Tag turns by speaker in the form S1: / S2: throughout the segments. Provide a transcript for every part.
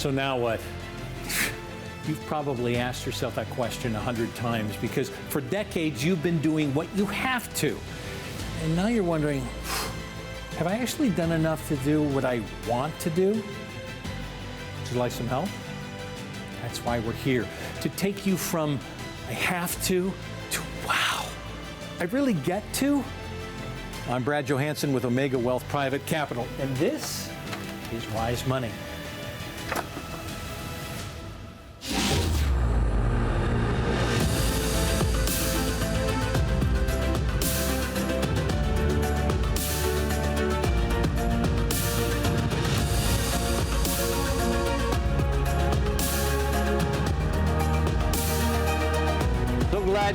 S1: So now what? You've probably asked yourself that question 100 times because for decades you've been doing what you have to. And now you're wondering, have I actually done enough to do what I want to do? Would you like some help? That's why we're here, to take you from I have to wow, I really get to. I'm Brad Johansson with Omega Wealth Private Capital, and this is Wise Money.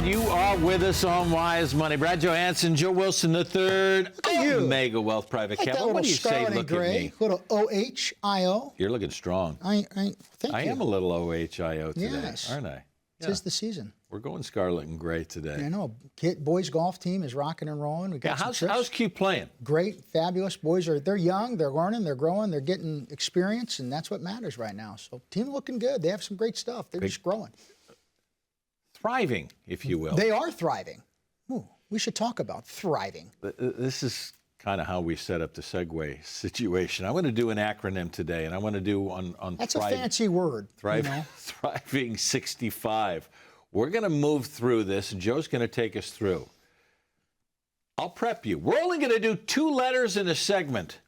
S1: You are with us on Wise Money. Brad Johansson, Joe Wilson III, Omega Wealth Private Capital. What do you say? Look at me.
S2: Little OHIO.
S1: You're looking strong.
S2: Thank you.
S1: I am a little OHIO today,
S2: yes.
S1: aren't I?
S2: Tis the season.
S1: We're going scarlet and gray today.
S2: I know. Boys golf team is rocking and rolling. We got
S1: how's Q playing?
S2: Great, fabulous. Boys they're young, they're learning, they're growing, they're getting experience, and that's what matters right now. So team looking good. They have some great stuff. They're just growing.
S1: Thriving, if you will.
S2: They are thriving. Ooh, we should talk about thriving.
S1: This is kind of how we set up the segue situation. I want to do an acronym today, and I want to do on
S2: That's a fancy word.
S1: Thriving 65. We're going to move through this, and Joe's going to take us through. I'll prep you. We're only going to do 2 letters in a segment,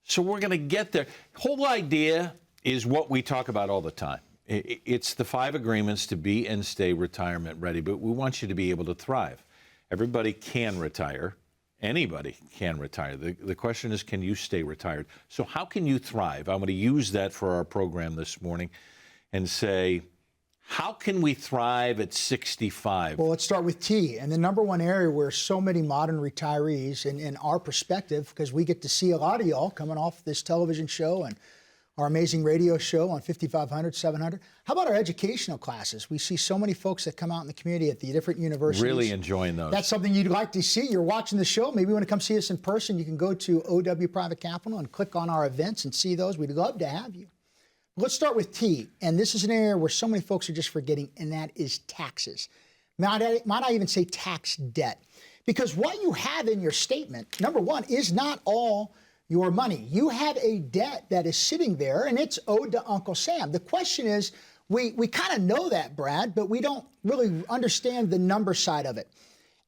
S1: so we're going to get there. Whole idea is what we talk about all the time. It's the 5 agreements to be and stay retirement ready, but we want you to be able to thrive. Everybody can retire. Anybody can retire. The question is, can you stay retired? So how can you thrive? I'm going to use that for our program this morning and say, how can we thrive at 65?
S2: Well, let's start with T. And the number one area where so many modern retirees, in our perspective, because we get to see a lot of y'all coming off this television show and our amazing radio show on 5500, 700. How about our educational classes? We see so many folks that come out in the community at the different universities.
S1: Really enjoying those.
S2: That's something you'd like to see. You're watching the show. Maybe you want to come see us in person. You can go to OW Private Capital and click on our events and see those. We'd love to have you. Let's start with T. And this is an area where so many folks are just forgetting, and that is taxes. Might I even say tax debt? Because what you have in your statement, number one, is not all your money. You have a debt that is sitting there, and it's owed to Uncle Sam. The question is, we kind of know that, Brad, but we don't really understand the number side of it.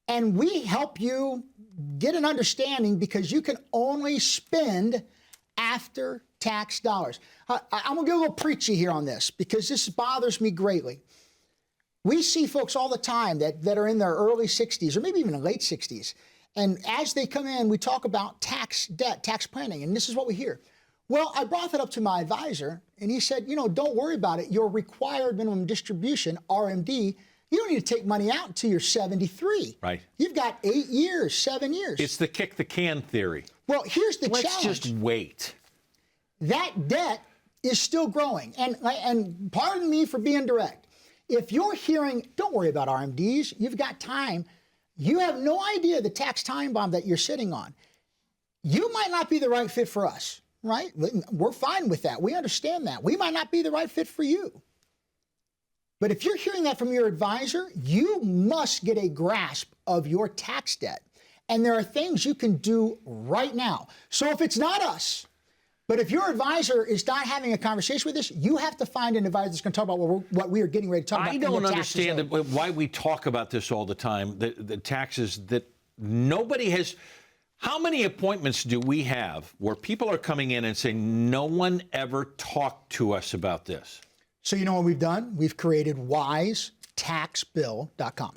S2: And we help you get an understanding because you can only spend after tax dollars. I'm going to get a little preachy here on this because this bothers me greatly. We see folks all the time that are in their early 60s or maybe even late 60s. And as they come in, we talk about tax debt, tax planning, and this is what we hear. Well, I brought that up to my advisor, and he said, don't worry about it. Your required minimum distribution, RMD, you don't need to take money out until you're 73.
S1: Right.
S2: You've got 8 years, 7 years.
S1: It's the kick the can theory.
S2: Well, here's the challenge.
S1: Let's just wait.
S2: That debt is still growing. And pardon me for being direct. If you're hearing, don't worry about RMDs, you've got time. You have no idea the tax time bomb that you're sitting on. You might not be the right fit for us, right? We're fine with that. We understand that. We might not be the right fit for you. But if you're hearing that from your advisor, you must get a grasp of your tax debt. And there are things you can do right now. So if it's not us, but if your advisor is not having a conversation with us, you have to find an advisor that's going to talk about what we are getting ready to talk about.
S1: I don't understand why we talk about this all the time, the taxes that nobody has. How many appointments do we have where people are coming in and saying, no one ever talked to us about this?
S2: So you know what we've done? We've created wisetaxbill.com.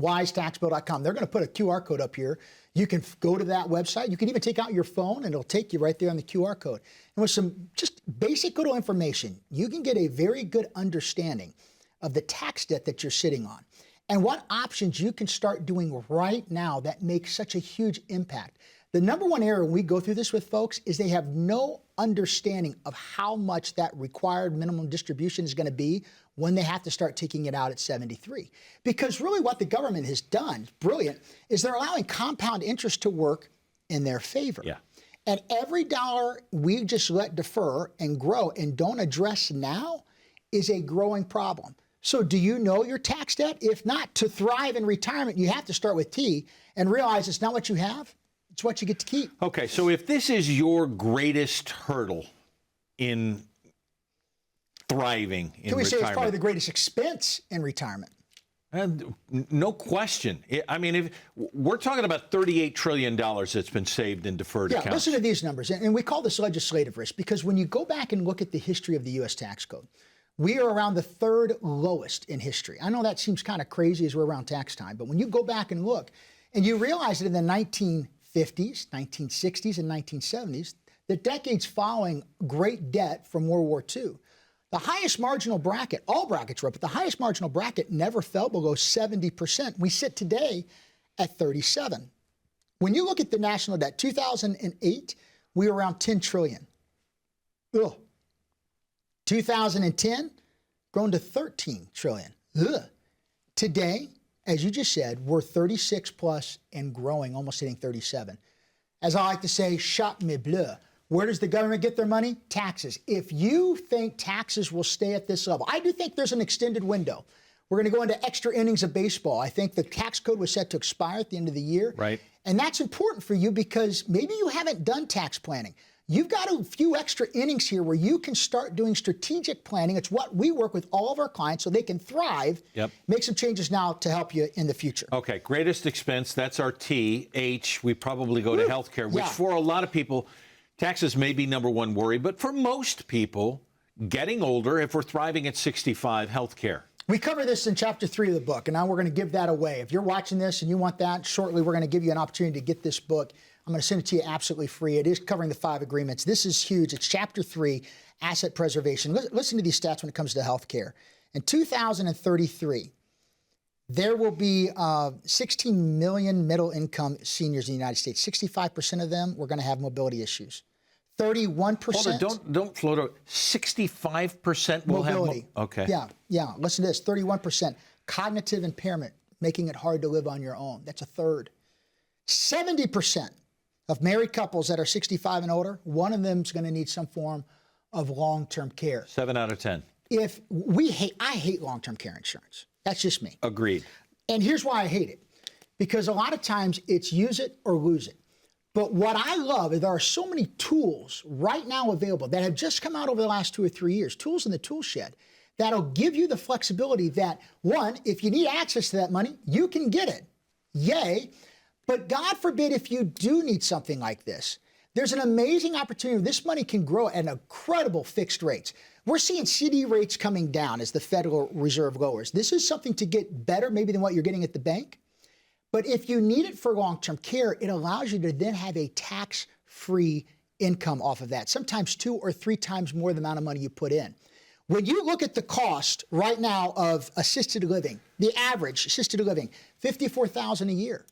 S2: wisetaxbill.com. They're going to put a QR code up here. You can go to that website. You can even take out your phone, and it'll take you right there on the QR code. And with some just basic little information, you can get a very good understanding of the tax debt that you're sitting on and what options you can start doing right now that make such a huge impact. The number one error when we go through this with folks is they have no understanding of how much that required minimum distribution is going to be when they have to start taking it out at 73. Because really what the government has done, brilliant, is they're allowing compound interest to work in their favor.
S1: Yeah.
S2: And every dollar we just let defer and grow and don't address now is a growing problem. So do you know your tax debt? If not, to thrive in retirement, you have to start with T and realize it's not what you have, it's what you get to keep.
S1: Okay, so if this is your greatest hurdle in thriving in
S2: Can we say
S1: retirement,
S2: it's probably the greatest expense in retirement?
S1: and no question. I mean, if we're talking about $38 trillion that's been saved in deferred accounts.
S2: Listen to these numbers. And we call this legislative risk because when you go back and look at the history of the U.S. tax code, we are around the third lowest in history. I know that seems kind of crazy as we're around tax time, but when you go back and look, and you realize that in the 1950s, 1960s, and 1970s, the decades following great debt from World War II, the highest marginal bracket, all brackets were up, but the highest marginal bracket never fell below 70%. We sit today at 37. When you look at the national debt, 2008, we were around 10 trillion. Ugh. 2010, grown to 13 trillion. Ugh. Today, as you just said, we're 36 plus and growing, almost hitting 37. As I like to say, chat me bleu. Where does the government get their money? Taxes. If you think taxes will stay at this level, I do think there's an extended window. We're going to go into extra innings of baseball. I think the tax code was set to expire at the end of the year.
S1: Right.
S2: And that's important for you because maybe you haven't done tax planning. You've got a few extra innings here where you can start doing strategic planning. It's what we work with all of our clients so they can thrive.
S1: Yep.
S2: Make some changes now to help you in the future.
S1: Okay, greatest expense, that's our T. H, we probably go to healthcare, which for a lot of people, taxes may be number one worry, but for most people, getting older, if we're thriving at 65, healthcare.
S2: We cover this in Chapter 3 of the book, and now we're going to give that away. If you're watching this and you want that, shortly we're going to give you an opportunity to get this book. I'm going to send it to you absolutely free. It is covering the 5 agreements. This is huge. It's Chapter 3, Asset Preservation. Listen to these stats when it comes to healthcare. In 2033, there will be 16 million middle-income seniors in the United States. 65% of them were going to have mobility issues. 31%.
S1: Hold on, don't float over. 65% will
S2: mobility.
S1: have okay.
S2: Yeah. Listen to this. 31% cognitive impairment, making it hard to live on your own. That's a third. 70% of married couples that are 65 and older, one of them is going to need some form of long-term care.
S1: 7 out of 10.
S2: I hate long-term care insurance. That's just me.
S1: Agreed.
S2: And here's why I hate it. Because a lot of times it's use it or lose it. But what I love is there are so many tools right now available that have just come out over the last 2 or 3 years, tools in the tool shed, that'll give you the flexibility that, one, if you need access to that money, you can get it. Yay. But God forbid if you do need something like this, there's an amazing opportunity. This money can grow at incredible fixed rates. We're seeing CD rates coming down as the Federal Reserve lowers. This is something to get better maybe than what you're getting at the bank. But if you need it for long-term care, it allows you to then have a tax-free income off of that, sometimes 2 or 3 times more the amount of money you put in. When you look at the cost right now of assisted living, the average assisted living, $54,000 a year.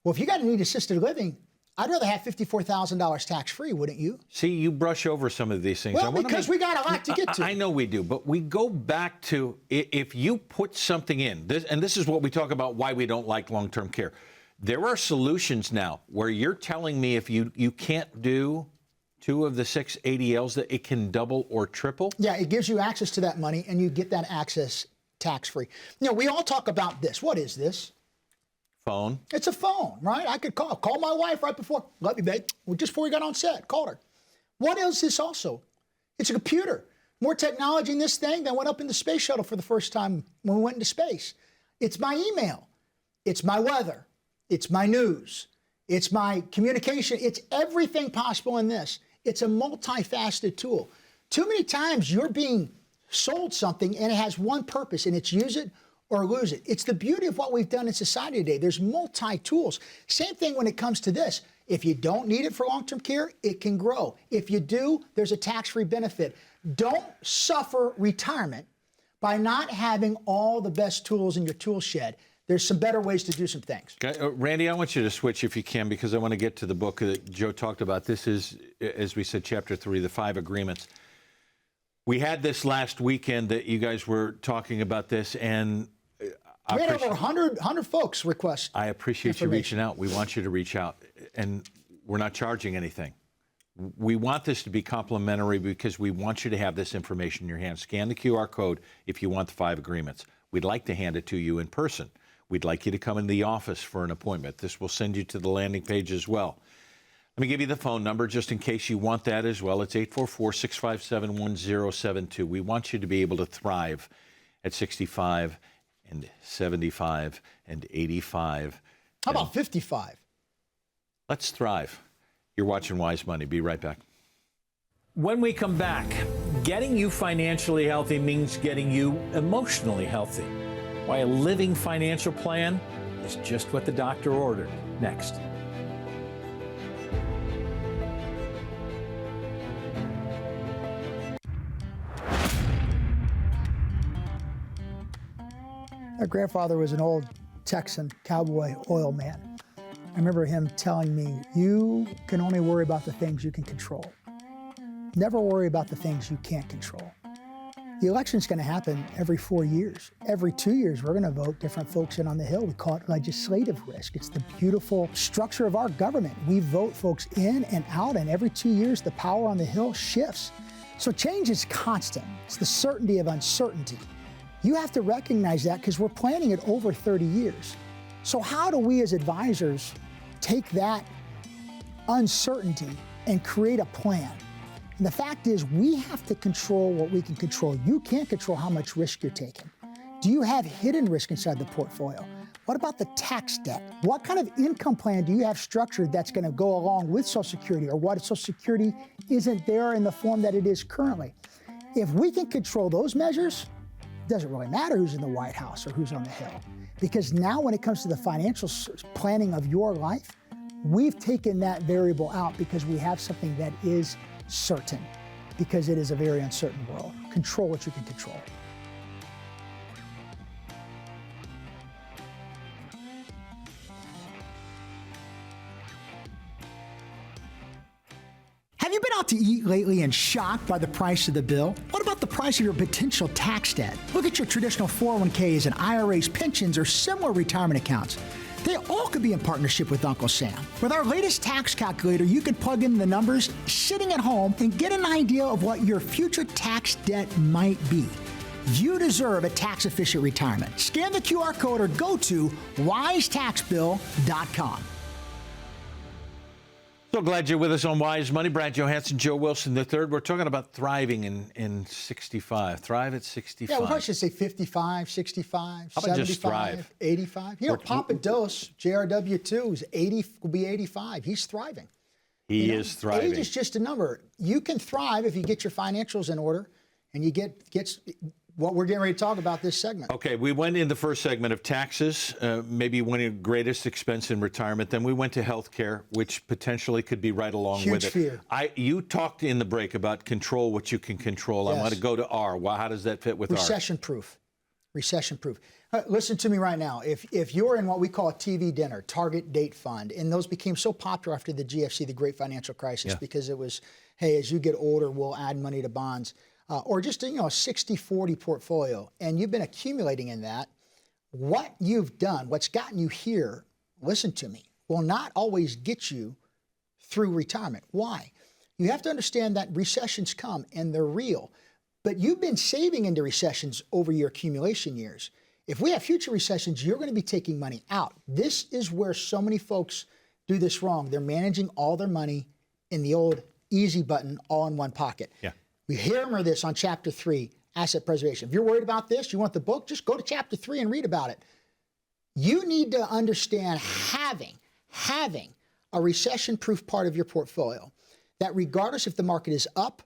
S2: Well, if you got to need assisted living, I'd rather have $54,000 tax-free, wouldn't you?
S1: See, you brush over some of these things.
S2: Well, because we got a lot to get to.
S1: I know we do, but we go back to if you put something in, and this is what we talk about why we don't like long-term care. There are solutions now where you're telling me if you can't do 2 of the 6 ADLs that it can double or triple?
S2: Yeah, it gives you access to that money, and you get that access tax-free. You know, we all talk about this. What is this?
S1: Phone.
S2: It's a phone, right? I could call my wife right before, love you, babe. Well, just before we got on set, called her. What is this also? It's a computer. More technology in this thing than went up in the space shuttle for the first time when we went into space. It's my email. It's my weather. It's my news. It's my communication. It's everything possible in this. It's a multifaceted tool. Too many times you're being sold something and it has one purpose, and it's use it or lose it. It's the beauty of what we've done in society today. There's multi-tools. Same thing when it comes to this. If you don't need it for long-term care, it can grow. If you do, there's a tax-free benefit. Don't suffer retirement by not having all the best tools in your tool shed. There's some better ways to do some things.
S1: Okay, Randy, I want you to switch if you can, because I want to get to the book that Joe talked about. This is, as we said, Chapter 3, the 5 agreements. We had this last weekend that you guys were talking about this, and
S2: we had over 100 folks request.
S1: I appreciate you reaching out. We want you to reach out, and we're not charging anything. We want this to be complimentary because we want you to have this information in your hands. Scan the QR code if you want the 5 agreements. We'd like to hand it to you in person. We'd like you to come in the office for an appointment. This will send you to the landing page as well. Let me give you the phone number just in case you want that as well. It's 844-657-1072. We want you to be able to thrive at 65 and 75 and 85.
S2: How about 55?
S1: Let's thrive. You're watching Wise Money. Be right back.
S3: When we come back, getting you financially healthy means getting you emotionally healthy. Why a living financial plan is just what the doctor ordered. Next.
S2: My grandfather was an old Texan cowboy oil man. I remember him telling me, you can only worry about the things you can control. Never worry about the things you can't control. The election's going to happen every 4 years. Every 2 years, we're going to vote different folks in on the Hill. We call it legislative risk. It's the beautiful structure of our government. We vote folks in and out, and every 2 years, the power on the Hill shifts. So change is constant. It's the certainty of uncertainty. You have to recognize that because we're planning it over 30 years. So how do we as advisors take that uncertainty and create a plan? And the fact is, we have to control what we can control. You can't control how much risk you're taking. Do you have hidden risk inside the portfolio? What about the tax debt? What kind of income plan do you have structured that's going to go along with Social Security, or what if Social Security isn't there in the form that it is currently? If we can control those measures, it doesn't really matter who's in the White House or who's on the Hill. Because now when it comes to the financial planning of your life, we've taken that variable out because we have something that is certain, because it is a very uncertain world. Control what you can control. Have you been out to eat lately and shocked by the price of the bill? What about the price of your potential tax debt? Look at your traditional 401ks and IRAs, pensions, or similar retirement accounts. They all could be in partnership with Uncle Sam. With our latest tax calculator, you can plug in the numbers sitting at home and get an idea of what your future tax debt might be. You deserve a tax-efficient retirement. Scan the QR code or go to wisetaxbill.com.
S1: So glad you're with us on Wise Money. Brad Johansson, Joe Wilson III. We're talking about thriving in 65. Thrive at 65.
S2: Yeah, we probably should say 55, 65, 75, 85. You know, Papa Dose, JRW 2, is 80, will be 85. He's thriving.
S1: He is thriving.
S2: Age is just a number. You can thrive if you get your financials in order and you get what we're getting ready to talk about this segment. Okay,
S1: we went in the first segment of taxes, maybe one of the greatest expense in retirement. Then we went to healthcare, which potentially could be right along with it.
S2: Huge fear.
S1: You talked in the break about control what you can control.
S2: Yes.
S1: I want to go to R. Well, how does that fit with R?
S2: Recession-proof. Recession-proof. Listen to me right now. If you're in what we call a TV dinner, target date fund, and those became so popular after the GFC, the Great Financial Crisis, because it was, hey, as you get older, we'll add money to bonds. Or just a 60-40 portfolio, and you've been accumulating in that, what you've done, what's gotten you here, listen to me, will not always get you through retirement. Why? You have to understand that recessions come, and they're real. But you've been saving into recessions over your accumulation years. If we have future recessions, you're going to be taking money out. This is where so many folks do this wrong. They're managing all their money in the old easy button, all in one pocket.
S1: Yeah.
S2: We hammer this on Chapter 3, Asset Preservation. If you're worried about this, you want the book, just go to Chapter 3 and read about it. You need to understand having a recession-proof part of your portfolio, that regardless if the market is up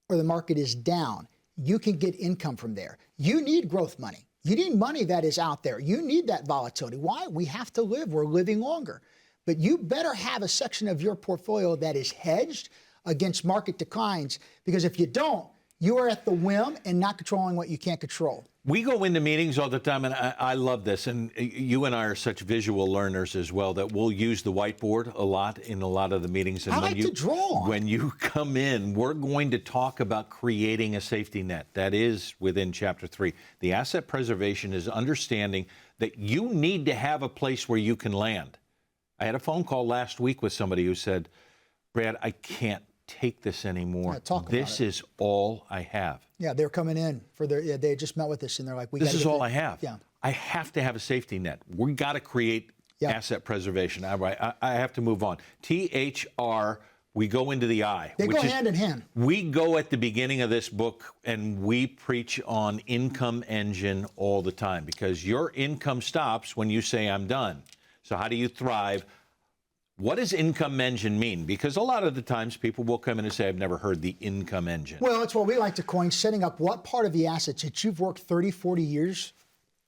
S2: or the market is down, you can get income from there. You need growth money. You need money that is out there. You need that volatility. Why? We have to live. We're living longer. But you better have a section of your portfolio that is hedged against market declines, because if you don't, you are at the whim and not controlling what you can't control.
S1: We go into meetings all the time, and I love this, and you and I are such visual learners as well that we'll use the whiteboard a lot in a lot of the meetings. And
S2: I like to draw.
S1: When you come in, we're going to talk about creating a safety net. That is within Chapter 3. The asset preservation is understanding that you need to have a place where you can land. I had a phone call last week with somebody who said, Brad, I can't take this anymore.
S2: Yeah, talk about
S1: This
S2: it.
S1: is all I have.
S2: Yeah, they're coming in for their. Yeah, they just met with us and they're like,
S1: This is all I have.
S2: Yeah.
S1: I have to have a safety net. We got to create asset preservation. I have to move on. T.H.R., we go into the I.
S2: They go hand in hand.
S1: We go at the beginning of this book and we preach on income engine all the time because your income stops when you say I'm done. So how do you thrive? What does income engine mean? Because a lot of the times people will come in and say, I've never heard the income engine.
S2: Well, it's what we like to coin setting up what part of the assets that you've worked 30, 40 years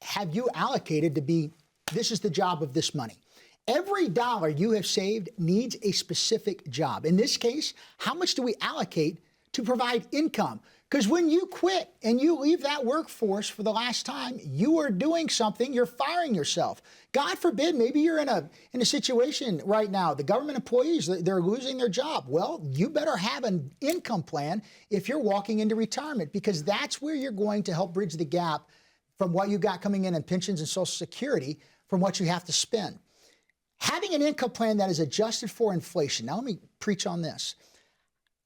S2: have you allocated to be, this is the job of this money. Every dollar you have saved needs a specific job. In this case, how much do we allocate to provide income? Because when you quit and you leave that workforce for the last time, you are doing something, you're firing yourself. God forbid, maybe you're in a situation right now, the government employees, they're losing their job. Well, you better have an income plan if you're walking into retirement, because that's where you're going to help bridge the gap from what you got coming in pensions and Social Security from what you have to spend. Having an income plan that is adjusted for inflation. Now let me preach on this.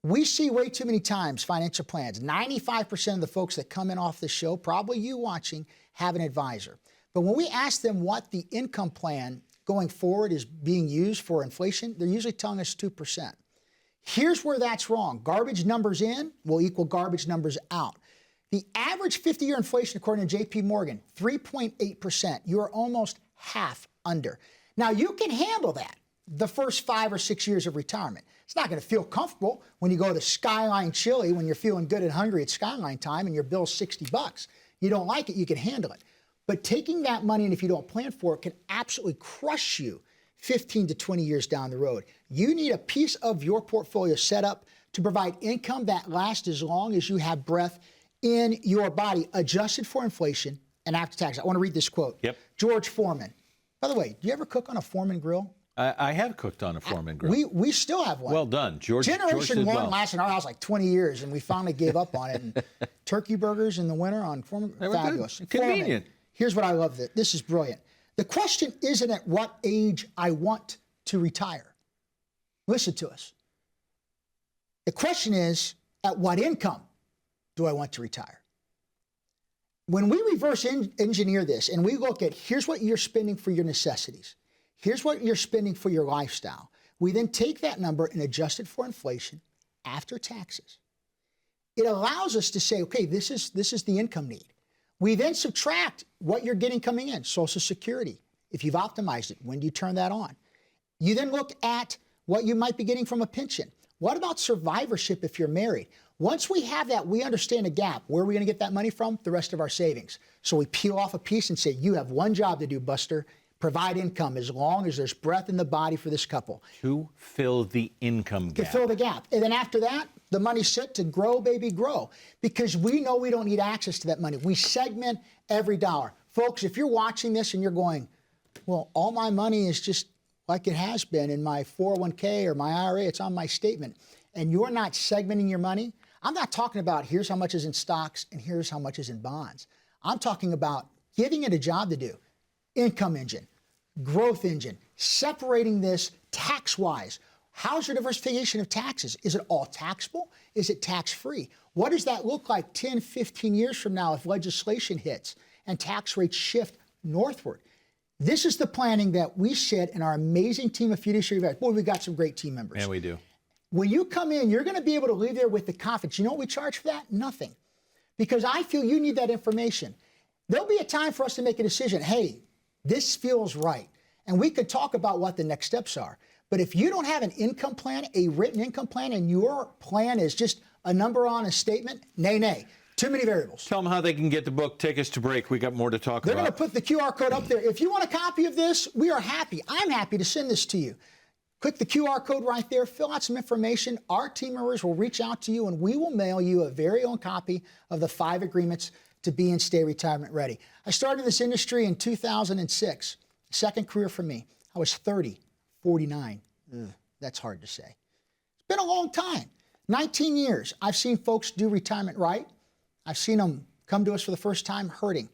S2: We see way too many times financial plans. 95% of the folks that come in off the show, probably you watching, have an advisor. But when we ask them what the income plan going forward is being used for inflation, they're usually telling us 2%. Here's where that's wrong. Garbage numbers in will equal garbage numbers out. The average 50-year inflation, according to J.P. Morgan, 3.8%. You are almost half under. Now, you can handle that the first 5 or 6 years of retirement. It's not going to feel comfortable when you go to Skyline Chili when you're feeling good and hungry at Skyline time and your bill's $60. You don't like it, you can handle it. But taking that money, and if you don't plan for it, can absolutely crush you 15 to 20 years down the road. You need a piece of your portfolio set up to provide income that lasts as long as you have breath in your body, adjusted for inflation and after tax. I want to read this quote.
S1: Yep.
S2: George Foreman. By the way, do you ever cook on a Foreman grill?
S1: I have cooked on a Foreman grill.
S2: We still have one.
S1: Well done. George
S2: Generation
S1: did
S2: one
S1: well.
S2: lasted in our house like 20 years, and we finally gave up on it. And turkey burgers in the winter on Foreman,
S1: They were
S2: fabulous.
S1: good. Convenient.
S2: Foreman. Here's what I love. This is brilliant. The question isn't at what age I want to retire. Listen to us. The question is, at what income do I want to retire? When we reverse engineer this and we look at here's what you're spending for your necessities, here's what you're spending for your lifestyle, we then take that number and adjust it for inflation after taxes. It allows us to say, okay, this is the income need. We then subtract what you're getting coming in, Social Security. If you've optimized it, when do you turn that on? You then look at what you might be getting from a pension. What about survivorship if you're married? Once we have that, we understand a gap. Where are we going to get that money from? The rest of our savings. So we peel off a piece and say, you have one job to do, Buster. Provide income as long as there's breath in the body for this couple.
S1: To fill the income gap.
S2: To fill the gap. And then after that, the money's set to grow, baby, grow. Because we know we don't need access to that money. We segment every dollar. Folks, if you're watching this and you're going, well, all my money is just like it has been in my 401k or my IRA, it's on my statement, and you're not segmenting your money, I'm not talking about here's how much is in stocks and here's how much is in bonds. I'm talking about giving it a job to do. Income engine, growth engine, separating this tax-wise. How's your diversification of taxes? Is it all taxable? Is it tax-free? What does that look like 10, 15 years from now if legislation hits and tax rates shift northward? This is the planning that we set in our amazing team of fiduciary advisors. Boy, we've got some great team members.
S1: Yeah, we do.
S2: When you come in, you're going to be able to leave there with the confidence. You know what we charge for that? Nothing. Because I feel you need that information. There'll be a time for us to make a decision. Hey, this feels right. And we could talk about what the next steps are. But if you don't have an income plan, a written income plan, and your plan is just a number on a statement, nay. Too many variables.
S1: Tell them how they can get the book. Take us to break. We got more to talk
S2: They're
S1: about.
S2: going to put the QR code up there. If you want a copy of this, we are happy. I'm happy to send this to you. Click the QR code right there. Fill out some information. Our team members will reach out to you, and we will mail you a very own copy of the 5 agreements to be and stay retirement ready. I started in this industry in 2006. Second career for me. I was 30, 49. That's hard to say. It's been a long time. 19 years. I've seen folks do retirement right. I've seen them come to us for the first time hurting.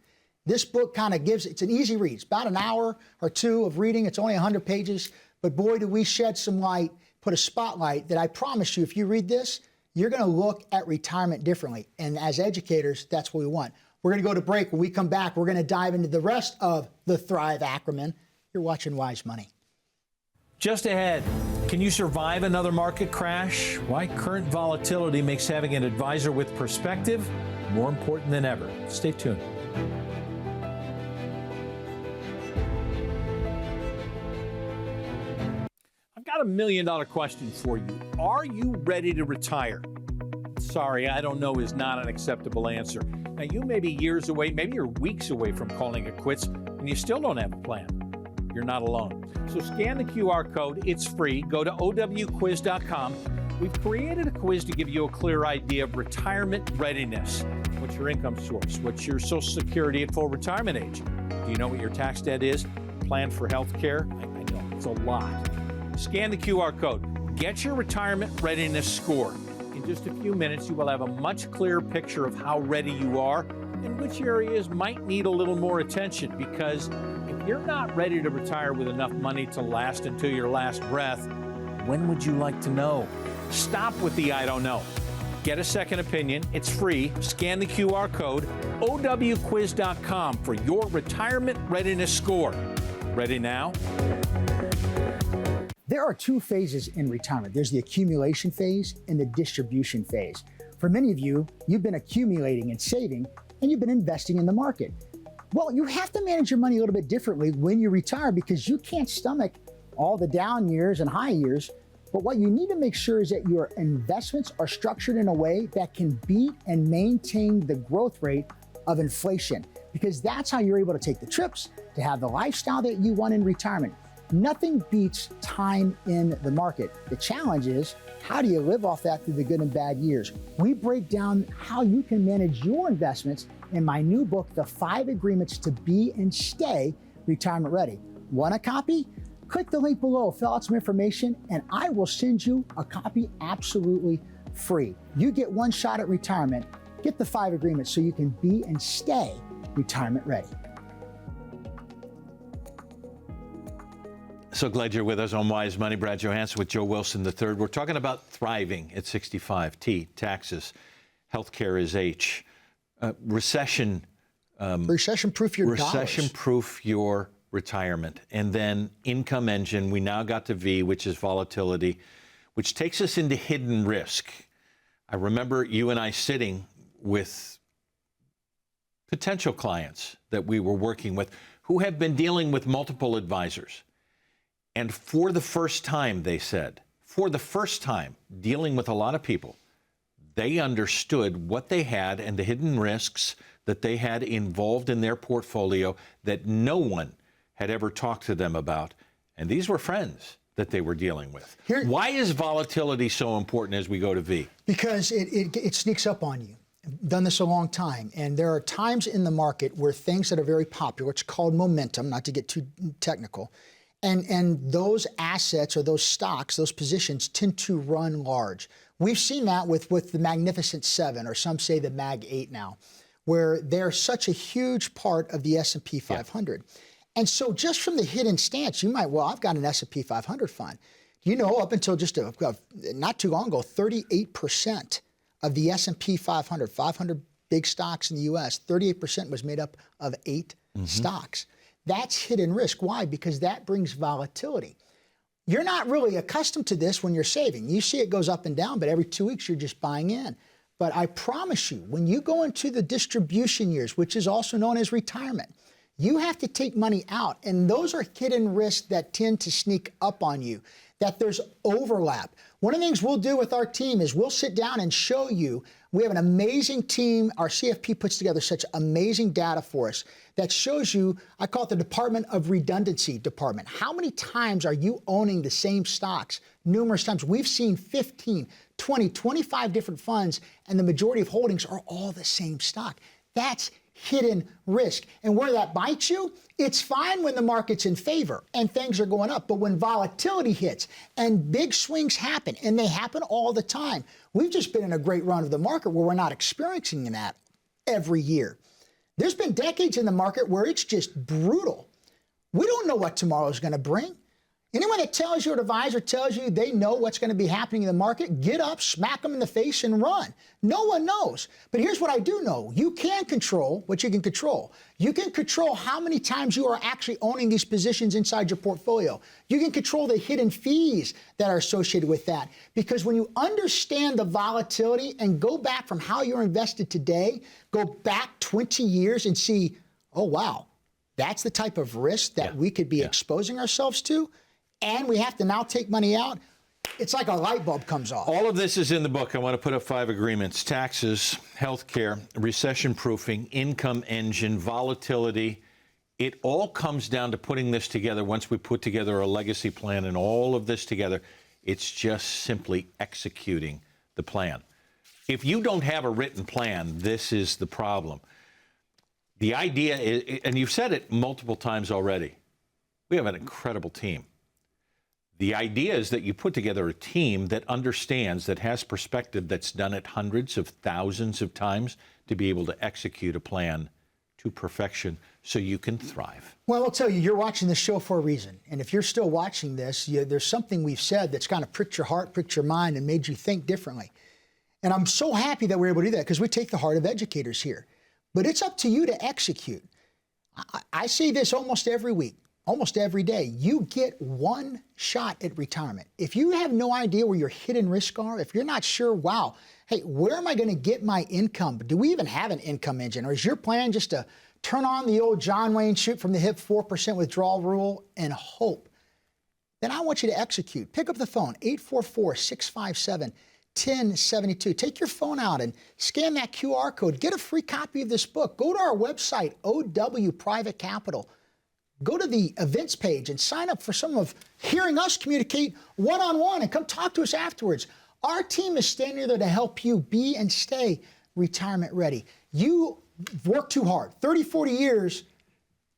S2: This book kind of it's an easy read. It's about an hour or two of reading. It's only 100 pages. But boy, do we shed some light put a spotlight that I promise you, if you read this, you're going to look at retirement differently. And as educators, that's what we want. We're going to go to break. When we come back, we're going to dive into the rest of the Thrive acronym. You're watching Wise Money.
S3: Just ahead, can you survive another market crash? Why current volatility makes having an advisor with perspective more important than ever. Stay tuned. I've got $1 million question for you. Are you ready to retire? Sorry, I don't know is not an acceptable answer. Now, you may be years away, maybe you're weeks away from calling it quits, and you still don't have a plan. You're not alone. So scan the QR code. It's free. Go to owquiz.com. We've created a quiz to give you a clear idea of retirement readiness. What's your income source? What's your Social Security at full retirement age? Do you know what your tax debt is? Plan for health care? I know, it's a lot. Scan the QR code. Get your retirement readiness score. In just a few minutes, you will have a much clearer picture of how ready you are and which areas might need a little more attention, because if you're not ready to retire with enough money to last until your last breath, when would you like to know? Stop with the I don't know. Get a second opinion. It's free. Scan the QR code, owquiz.com for your retirement readiness score. Ready now?
S2: There are two phases in retirement. There's the accumulation phase and the distribution phase. For many of you, you've been accumulating and saving, and you've been investing in the market. Well, you have to manage your money a little bit differently when you retire, because you can't stomach all the down years and high years. But what you need to make sure is that your investments are structured in a way that can beat and maintain the growth rate of inflation, because that's how you're able to take the trips, to have the lifestyle that you want in retirement. Nothing beats time in the market. The challenge is, how do you live off that through the good and bad years? We break down how you can manage your investments in my new book, The 5 Agreements to Be and Stay Retirement Ready. Want a copy? Click the link below, fill out some information, and I will send you a copy absolutely free. You get one shot at retirement. Get the 5 agreements so you can be and stay retirement ready.
S1: So glad you're with us on Wise Money. Brad Johansen with Joe Wilson III. We're talking about thriving at 65. T, taxes. Healthcare is H.
S2: Recession-proof your dollars.
S1: Recession-proof your retirement. And then income engine. We now got to V, which is volatility, which takes us into hidden risk. I remember you and I sitting with potential clients that we were working with who have been dealing with multiple advisors. And for the first time, they said, for the first time, dealing with a lot of people, they understood what they had and the hidden risks that they had involved in their portfolio that no one had ever talked to them about. And these were friends that they were dealing with. Why is volatility so important as we go to V?
S2: Because it sneaks up on you. I've done this a long time, and there are times in the market where things that are very popular, it's called momentum, not to get too technical, and those assets or those stocks, those positions tend to run large. We've seen that with the Magnificent Seven, or some say the Mag 8 now, where they're such a huge part of the S&P 500. Yeah. And so just from the hidden stance, you might, well, I've got an S&P 500 fund. You know, up until just not too long ago, 38% of the S&P 500 big stocks in the U.S., 38% was made up of 8 stocks. That's hidden risk. Why? Because that brings volatility. You're not really accustomed to this when you're saving. You see it goes up and down, but every 2 weeks you're just buying in. But I promise you, when you go into the distribution years, which is also known as retirement, you have to take money out. And those are hidden risks that tend to sneak up on you, that there's overlap. One of the things we'll do with our team is we'll sit down and show you. We have an amazing team. Our CFP puts together such amazing data for us that shows you, I call it the Department of Redundancy Department. How many times are you owning the same stocks? Numerous times. We've seen 15, 20, 25 different funds, and the majority of holdings are all the same stock. That's hidden risk. And where that bites you, it's fine when the market's in favor and things are going up. But when volatility hits and big swings happen, and they happen all the time, we've just been in a great run of the market where we're not experiencing that every year. There's been decades in the market where it's just brutal. We don't know what tomorrow is going to bring. Anyone that tells you, or advisor tells you they know what's going to be happening in the market, get up, smack them in the face, and run. No one knows. But here's what I do know. You can control what you can control. You can control how many times you are actually owning these positions inside your portfolio. You can control the hidden fees that are associated with that. Because when you understand the volatility and go back from how you're invested today, go back 20 years and see, oh, wow, that's the type of risk that we could be exposing ourselves to. And we have to now take money out. It's like a light bulb comes off.
S1: All of this is in the book. I want to put up 5 agreements: taxes, healthcare, recession proofing, income engine, volatility. It all comes down to putting this together. Once we put together a legacy plan and all of this together, it's just simply executing the plan. If you don't have a written plan, this is the problem. The idea is, and you've said it multiple times already, we have an incredible team. The idea is that you put together a team that understands, that has perspective, that's done it hundreds of thousands of times to be able to execute a plan to perfection so you can thrive.
S2: Well, I'll tell you, you're watching this show for a reason. And if you're still watching this, there's something we've said that's kind of pricked your heart, pricked your mind, and made you think differently. And I'm so happy that we're able to do that because we take the heart of educators here. But it's up to you to execute. I say this almost every week. Almost every day, you get one shot at retirement. If you have no idea where your hidden risks are, if you're not sure, wow, hey, where am I going to get my income? Do we even have an income engine? Or is your plan just to turn on the old John Wayne shoot from the hip 4% withdrawal rule and hope? Then I want you to execute. Pick up the phone, 844-657-1072. Take your phone out and scan that QR code. Get a free copy of this book. Go to our website, OW Private Capital. Go to the events page and sign up for some of hearing us communicate one-on-one and come talk to us afterwards. Our team is standing there to help you be and stay retirement ready. You work too hard. 30, 40 years,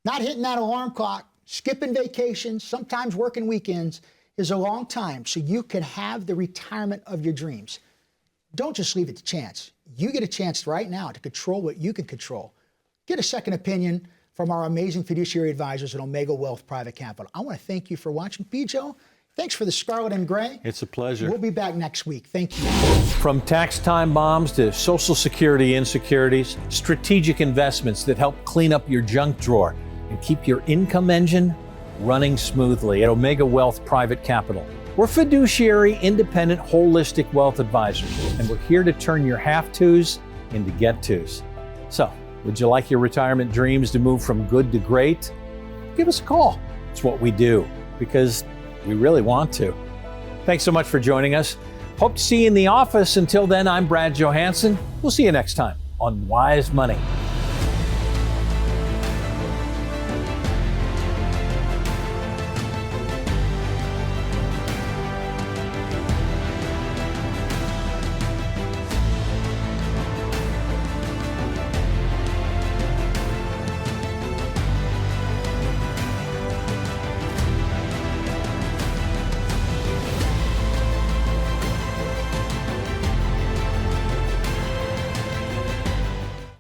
S2: not hitting that alarm clock, skipping vacations, sometimes working weekends is a long time so you can have the retirement of your dreams. Don't just leave it to chance. You get a chance right now to control what you can control. Get a second opinion from our amazing fiduciary advisors at Omega Wealth Private Capital. I want to thank you for watching. Joe, thanks for the scarlet and gray.
S1: It's a pleasure.
S2: We'll be back next week. Thank you.
S3: From tax time bombs to Social Security insecurities, strategic investments that help clean up your junk drawer and keep your income engine running smoothly at Omega Wealth Private Capital. We're fiduciary, independent, holistic wealth advisors, and we're here to turn your have-tos into get-tos. So, would you like your retirement dreams to move from good to great? Give us a call. It's what we do because we really want to. Thanks so much for joining us. Hope to see you in the office. Until then, I'm Brad Johansson. We'll see you next time on Wise Money.